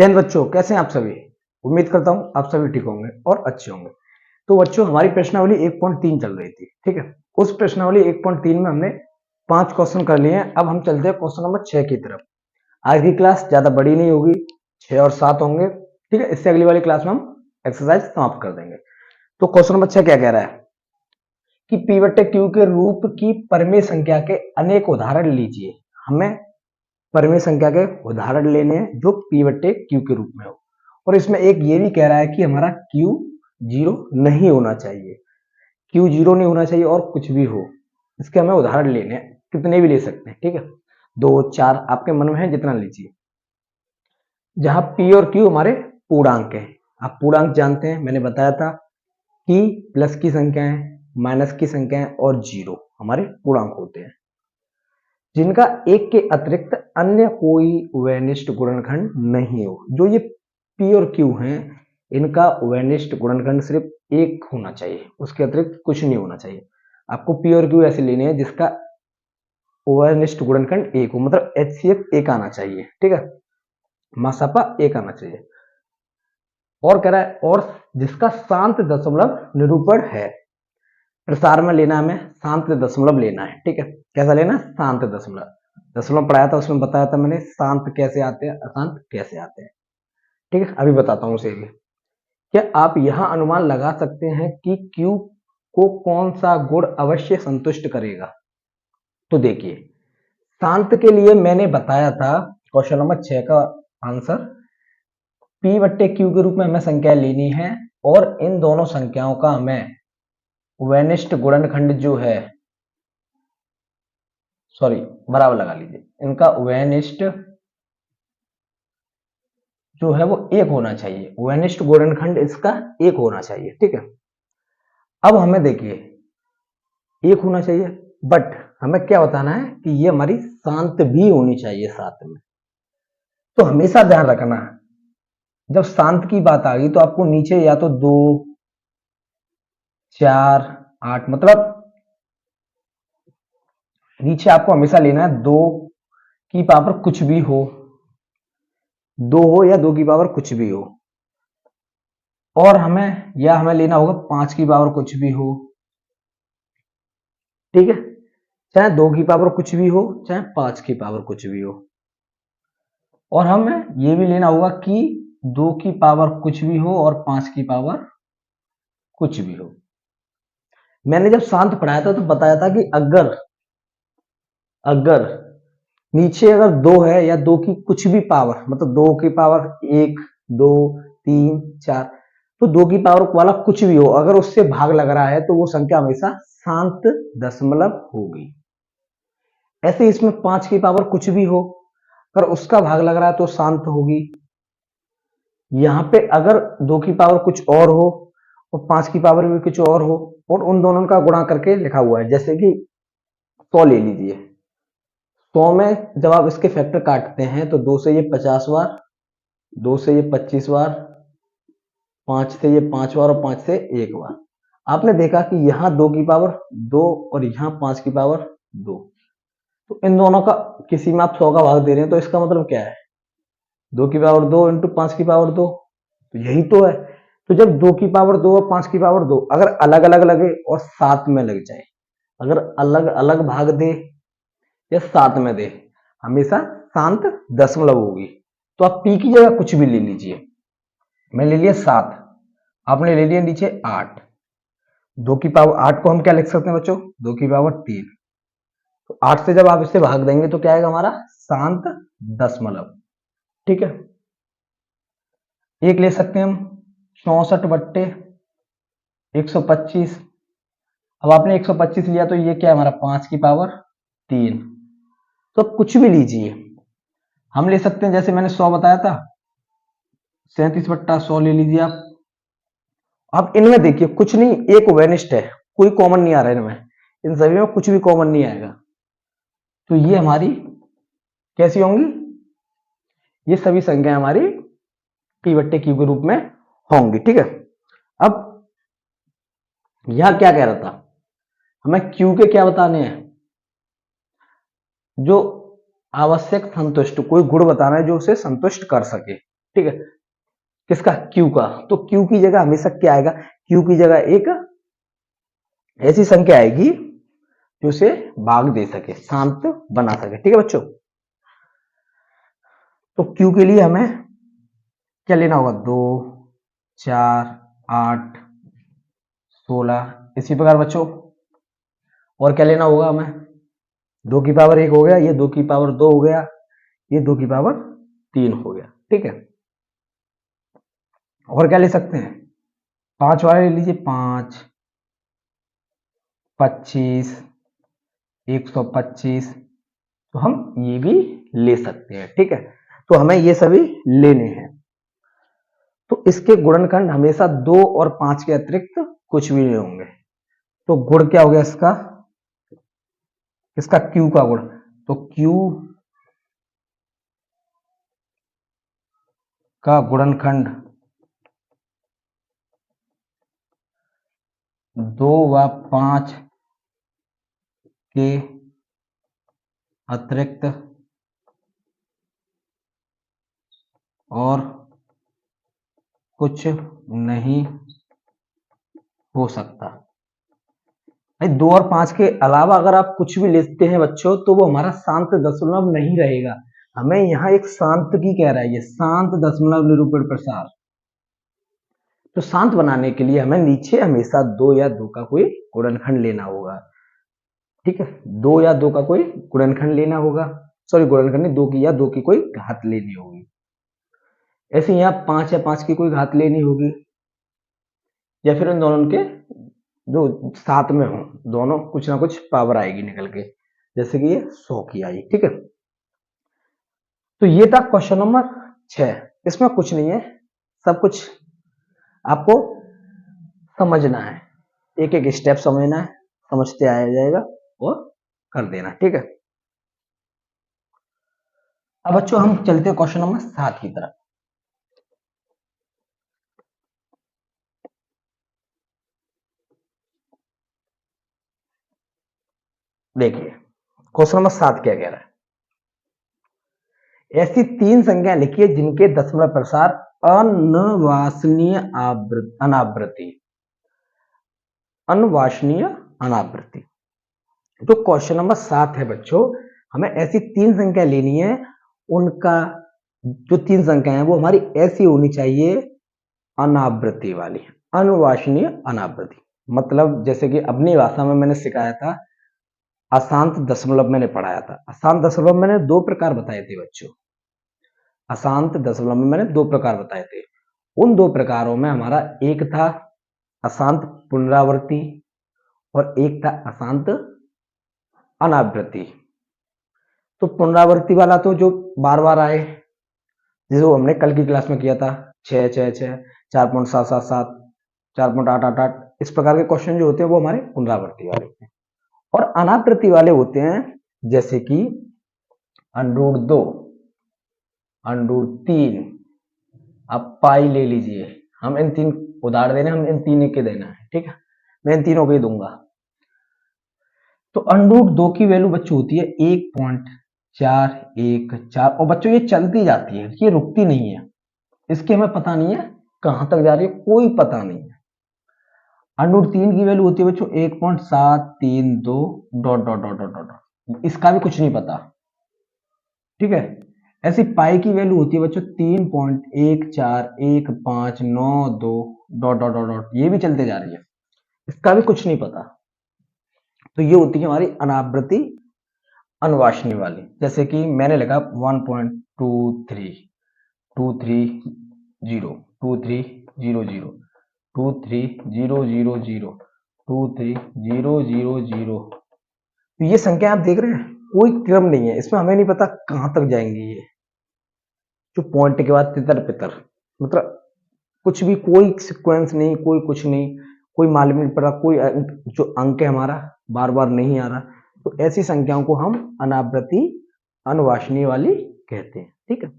जय हिंद बच्चों, कैसे हैं आप सभी। उम्मीद करता हूं आप सभी ठीक होंगे और अच्छे होंगे। तो बच्चों, हमारी प्रश्नावली 1.3 चल रही थी, ठीक है। उस प्रश्नावली 1.3 में हमने 5 क्वेश्चन कर लिए हैं। अब हम चलते हैं क्वेश्चन नंबर 6 की तरफ। आज की क्लास ज्यादा बड़ी नहीं होगी, 6 और 7 होंगे, ठीक है। इससे अगली वाली क्लास में हम एक्सरसाइज समाप्त कर देंगे। तो क्वेश्चन नंबर 6 क्या कह रहा है कि P बटे Q के रूप की परिमेय संख्या के अनेक उदाहरण लीजिए। हमें परिमेय संख्या के उदाहरण लेने हैं जो P बटे Q के रूप में हो। और इसमें एक ये भी कह रहा है कि हमारा Q 0 नहीं होना चाहिए, Q 0 नहीं होना चाहिए और कुछ भी हो। इसके हमें उदाहरण लेने हैं, कितने भी ले सकते हैं, ठीक है। 2 4 आपके मन में है जितना लीजिए। जहां P और Q हमारे पूर्णांक है। आप पूर्णांक जानते हैं, मैंने बताया था कि प्लस की संख्याएं, माइनस की संख्याएं और 0 हमारे पूर्णांक होते हैं, जिनका एक के अतिरिक्त अन्य कोई उभयनिष्ठ गुणनखंड नहीं हो। जो ये P और Q हैं, इनका उभयनिष्ठ गुणनखंड सिर्फ एक होना चाहिए, उसके अतिरिक्त कुछ नहीं होना चाहिए। आपको P और Q ऐसे लेने हैं जिसका उभयनिष्ठ गुणनखंड एक हो, मतलब HCF एक आना चाहिए, ठीक है। मासापा एक आना चाहिए। और कह रहा है और जिसका शांत दशमलव निरूपण है। प्रसार में लेना हमें शांत दशमलव लेना है, ठीक है। कैसा लेना? शांत दशमलव। दशमलव पढ़ाया था, उसमें बताया था मैंने शांत कैसे आते हैं, अशांत कैसे आते हैं, ठीक है। अभी बताता हूं उसे भी। क्या आप यहां अनुमान लगा सकते हैं कि Q को कौन सा गुण अवश्य संतुष्ट करेगा? तो देखिए, शांत के लिए मैंने बताया था क्वेश्चन नंबर 6 का आंसर, P बट्टे Q के रूप में हमें संख्या लेनी है और इन दोनों संख्याओं का हमें उभयनिष्ठ गुणनखंड जो है, सॉरी बराबर लगा लीजिए, इनका उभयनिष्ठ जो है वो एक होना चाहिए। उभयनिष्ठ गुणनखंड इसका एक होना चाहिए, ठीक है। अब हमें देखिए एक होना चाहिए, बट हमें क्या बताना है कि ये हमारी शांत भी होनी चाहिए साथ में। तो हमेशा ध्यान रखना, जब शांत की बात आ गई तो आपको नीचे या तो 2 4 8, मतलब नीचे आपको हमेशा लेना है 2 की पावर कुछ भी हो, 2 हो या 2 की पावर कुछ भी हो। और हमें लेना होगा 5 की पावर कुछ भी हो, ठीक है। चाहे 2 की पावर कुछ भी हो, चाहे 5 की पावर कुछ भी हो। और हमें ये भी लेना होगा कि 2 की पावर कुछ भी हो और 5 की पावर कुछ भी हो। मैंने जब शांत पढ़ाया था तो बताया था कि अगर अगर नीचे अगर 2 है या 2 की कुछ भी पावर, मतलब 2 की पावर 1 2 3 4, तो 2 की पावर वाला कुछ भी हो, अगर उससे भाग लग रहा है तो वो संख्या हमेशा शांत दशमलव होगी। ऐसे इसमें 5 की पावर कुछ भी हो, अगर उसका भाग लग रहा है तो शांत होगी। यहाँ पे अगर 2 की पावर कुछ और हो और 5 की पावर भी कुछ और हो और उन दोनों का गुणा करके लिखा हुआ है, जैसे कि 100 ले लीजिए। 100 में जब आप इसके फैक्टर काटते हैं तो 2 से ये 50 बार, 2 से ये 25 बार, 5 से ये 5 बार और 5 से 1 बार। आपने देखा कि यहाँ 2 की पावर 2 और यहाँ 5 की पावर 2, तो इन दोनों का किसी में आप 100 का भाग दे रहे हैं, तो इसका मतलब क्या है? 2 की पावर 2 इंटू 5 की पावर 2, तो यही तो है। तो जब 2 की पावर 2 और 5 की पावर 2 अगर अलग अलग लगे और साथ में लग जाए, अगर अलग अलग भाग दे या साथ में दे, हमेशा शांत दशमलव होगी। तो आप P की जगह कुछ भी ले लीजिए। मैं ले लिया 7, आपने ले लिया नीचे 8। 2 की पावर 8 को हम क्या लिख सकते हैं बच्चों? 2 की पावर 3। तो 8 से जब आप इससे भाग देंगे तो क्या आएगा हमारा? शांत दशमलव, ठीक है। एक ले सकते हैं हम 64 बट्टे 125। अब आपने 125 लिया तो ये क्या है हमारा? 5 की पावर 3। तो कुछ भी लीजिए, हम ले सकते हैं, जैसे मैंने 100 बताया था, 37 बट्टा 100 ले लीजिए आप। अब इनमें देखिए कुछ नहीं, एक उभयनिष्ठ है, कोई कॉमन नहीं आ रहा है इनमें, इन सभी में कुछ भी कॉमन नहीं आएगा। तो ये हमारी कैसी होंगी? ये सभी संख्या हमारी P बट्टे Q के रूप में होंगी, ठीक है। अब यह क्या कह रहा था, हमें Q के क्या बताने हैं? जो आवश्यक संतुष्ट, कोई गुण बताना है जो उसे संतुष्ट कर सके। ठीक है, किसका, क्यू का। तो क्यू की जगह हमेशा क्या आएगा, क्यू की जगह एक ऐसी संख्या आएगी जो उसे भाग दे सके, शांत बना सके। ठीक है बच्चों, तो क्यू के लिए हमें क्या लेना होगा, 2, 4, 8, 16, इसी प्रकार बच्चों। और क्या लेना होगा हमें, 2 की पावर 1 हो गया, ये 2 की पावर 2 हो गया, ये 2 की पावर 3 हो गया। ठीक है, और क्या ले सकते हैं, 5 वाले ले लीजिए, 5, 25, 125, तो हम ये भी ले सकते हैं। ठीक है, तो हमें ये सभी लेने हैं। तो इसके गुणनखंड हमेशा 2 और 5 के अतिरिक्त कुछ भी नहीं होंगे। तो गुण क्या हो गया इसका, क्यू का गुण, तो क्यू का गुणनखंड 2 व 5 के अतिरिक्त और कुछ नहीं हो सकता। भाई 2 और 5 के अलावा अगर आप कुछ भी लेते हैं बच्चों, तो वो हमारा शांत दशमलव नहीं रहेगा। हमें यहाँ एक शांत की कह रहा है, ये शांत दशमलव निरूपण प्रसार। तो शांत बनाने के लिए हमें नीचे हमेशा 2 या 2 का कोई गुणनखंड लेना होगा। ठीक है, 2 या 2 का कोई गुणनखंड लेना होगा, सॉरी गुणनखंड नहीं, 2 की या 2 की कोई घात लेनी होगी। ऐसे यहाँ 5 या 5 की कोई घात लेनी होगी, या फिर उन दोनों के जो साथ में हो, दोनों कुछ ना कुछ पावर आएगी निकल के, जैसे कि ये 100 की आई। ठीक है, तो ये था क्वेश्चन नंबर 6। इसमें कुछ नहीं है, सब कुछ आपको समझना है, एक एक स्टेप समझना है, समझते आया जाएगा और कर देना। ठीक है, अब बच्चों हम चलते हैं क्वेश्चन नंबर 7 की तरफ। देखिए क्वेश्चन नंबर 7 क्या कह रहा है, ऐसी 3 संख्या लिखिए जिनके दशमलव प्रसार अनवांछनीय अनावृत्ति, अनवांछनीय अनावृत्ति। तो क्वेश्चन नंबर 7 है बच्चों, हमें ऐसी 3 संख्या लेनी है, उनका जो 3 संख्या है वो हमारी ऐसी होनी चाहिए, अनावृत्ति वाली, अनवांछनीय अनावृत्ति। मतलब जैसे कि अपनी भाषा में मैंने सिखाया था, अशांत दशमलव मैंने पढ़ाया था। अशांत दशमलव मैंने 2 प्रकार बताए थे बच्चों, अशांत दशमलव में मैंने 2 प्रकार बताए थे। उन 2 प्रकारों में हमारा एक था अशांत पुनरावृत्ति और एक था अशांत अनावृत्ति। तो पुनरावृत्ति वाला तो जो बार बार आए, जो हमने कल की क्लास में किया था, 6 6 6, 4.777, 4.888, इस प्रकार के क्वेश्चन जो होते हैं वो हमारे पुनरावृत्ति वाले होते हैं। और अनावृत्ति वाले होते हैं जैसे कि √2, √3, अब पाई ले लीजिए। हम इन 3 उदाहरण देने, हम इन 3 के देना है। ठीक है, मैं इन तीनों को ही दूंगा। तो √2 की वैल्यू बच्चों होती है 1.414, और बच्चों ये चलती जाती है, ये रुकती नहीं है, इसके हमें पता नहीं है कहां तक जा रही है, कोई पता नहीं है। √3 की वैल्यू होती है बच्चों 1.732 dot dot dot dot dot, इसका भी कुछ नहीं पता। ठीक है, ऐसी पाई की वैल्यू होती है बच्चों 3.14159 डॉट डॉट डॉट डॉट, ये भी चलते जा रही है, इसका भी कुछ नहीं पता। तो ये होती है हमारी अनावृत्ति अनवांछनीय वाली। जैसे कि मैंने लिखा 1.23, 230, 2300, 23000, 23000। तो ये संख्या आप देख रहे हैं, कोई क्रम नहीं है इसमें, हमें नहीं पता कहां तक जाएंगी ये, जो पॉइंट के बाद तितर पितर, मतलब कुछ भी, कोई सीक्वेंस नहीं, कोई कुछ नहीं, कोई मालूम नहीं पड़ा, कोई जो अंक है हमारा बार बार नहीं आ रहा। तो ऐसी संख्याओं को हम अनावृत्ति अनवांछनीय वाली कहते हैं। ठीक है,